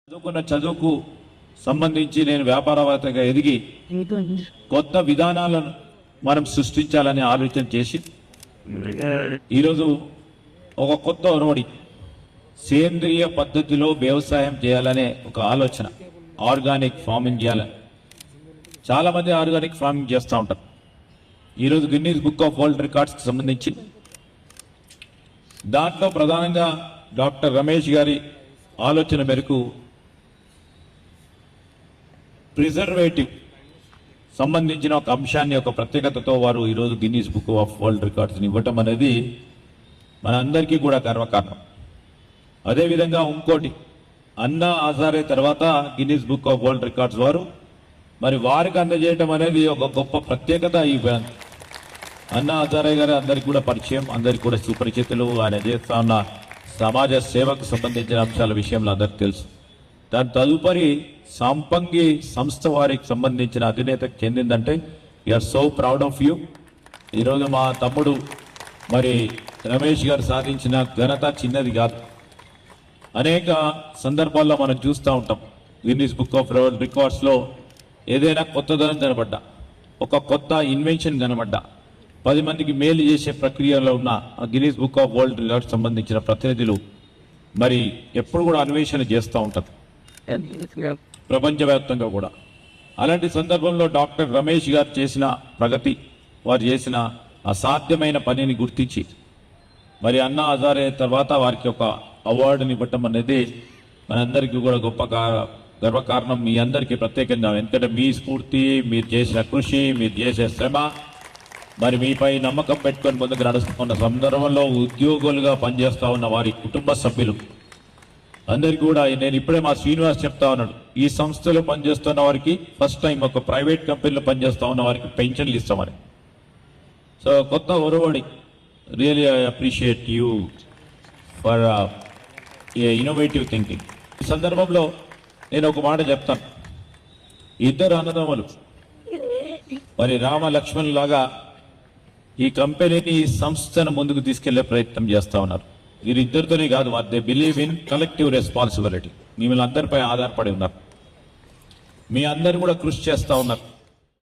చదువుకున్న చదువుకు సంబంధించి నేను వ్యాపారవేత్తగా ఎదిగి కొత్త విధానాలను మనం సృష్టించాలని ఆలోచన చేసి ఈరోజు ఒక కొత్త ఒరవడి సేంద్రియ పద్ధతిలో వ్యవసాయం చేయాలనే ఒక ఆలోచన, ఆర్గానిక్ ఫార్మింగ్ చేయాలని. చాలామంది ఆర్గానిక్ ఫార్మింగ్ చేస్తూ ఉంటారు. ఈరోజు గిన్నీస్ బుక్ ఆఫ్ వరల్డ్ రికార్డ్స్కి సంబంధించి దాంట్లో ప్రధానంగా డాక్టర్ రమేష్ గారి ఆలోచన మేరకు ప్రిజర్వేటివ్ సంబంధించిన ఒక అంశాన్ని ఒక ప్రత్యేకతతో వారు ఈరోజు గిన్నీస్ బుక్ ఆఫ్ వరల్డ్ రికార్డ్స్ని ఇవ్వటం అనేది మనందరికీ కూడా గర్వకారణం. అదేవిధంగా ఇంకోటి, అన్నా హజారే తర్వాత Guinness book of world records వారు మరి వారికి అందజేయటం అనేది ఒక గొప్ప ప్రత్యేకత. ఈ అన్నా హజారే గారు అందరికీ కూడా పరిచయం, అందరికీ కూడా సుపరిచితులు. ఆయన చేస్తా ఉన్న సమాజ సేవకు సంబంధించిన అంశాల విషయంలో అందరికీ తెలుసు. దాని తదుపరి సంపంగి సంస్థ వారికి సంబంధించిన అధినేతకు చెందిందంటే we are so proud of you. ఈరోజు మా తమ్ముడు మరి రమేష్ గారు సాధించిన ఘనత చిన్నది కాదు. అనేక సందర్భాల్లో మనం చూస్తూ ఉంటాం గిన్నీస్ బుక్ ఆఫ్ వరల్డ్ రికార్డ్స్లో ఏదైనా కొత్తదనం కనబడ్డా, ఒక కొత్త ఇన్వెన్షన్ కనబడ్డా, 10 మందికి మేలు చేసే ప్రక్రియలో ఉన్న Guinness book of world records సంబంధించిన ప్రతినిధులు మరి ఎప్పుడు కూడా అన్వేషణ చేస్తూ ఉంటారు ప్రపంచవ్యాప్తంగా కూడా. అలాంటి సందర్భంలో డాక్టర్ రమేష్ గారు చేసిన ప్రగతి, వారు చేసిన అసాధ్యమైన పనిని గుర్తించి మరి అన్నా హజారే తర్వాత వారికి ఒక అవార్డుని ఇవ్వటం అనేది మనందరికీ కూడా గొప్ప గర్వకారణం. మీ అందరికీ ప్రత్యేకంగా, ఎందుకంటే మీ స్ఫూర్తి, మీరు చేసిన కృషి, మీరు చేసే శ్రమ, మరి మీపై నమ్మకం పెట్టుకొని ముందుకు నడుస్తున్న సందర్భంలో ఉద్యోగులుగా పనిచేస్తూ ఉన్న వారి కుటుంబ సభ్యులు అందరికీ కూడా నేను ఇప్పుడే మా శ్రీనివాస్ చెప్తా ఉన్నాడు, ఈ సంస్థలో పనిచేస్తున్న వారికి ఫస్ట్ టైం ఒక ప్రైవేట్ కంపెనీలో పనిచేస్తూ ఉన్న వారికి పెన్షన్లు ఇస్తామని. సో కొత్త ఒరవడి. Really I appreciate you for innovative thinking. ఈ సందర్భంలో నేను ఒక మాట చెప్తాను. ఇద్దరు అన్నదమ్ములు మరి రామ లక్ష్మణ్ లాగా ఈ కంపెనీని, ఈ సంస్థను ముందుకు తీసుకెళ్లే ప్రయత్నం చేస్తూ ఉన్నారు. వీరిద్దరితోనే కాదు, they believe in collective responsibility. మిమ్మల్ని అందరిపై ఆధారపడి ఉన్నారు, మీ అందరు కూడా కృషి చేస్తూ ఉన్నారు.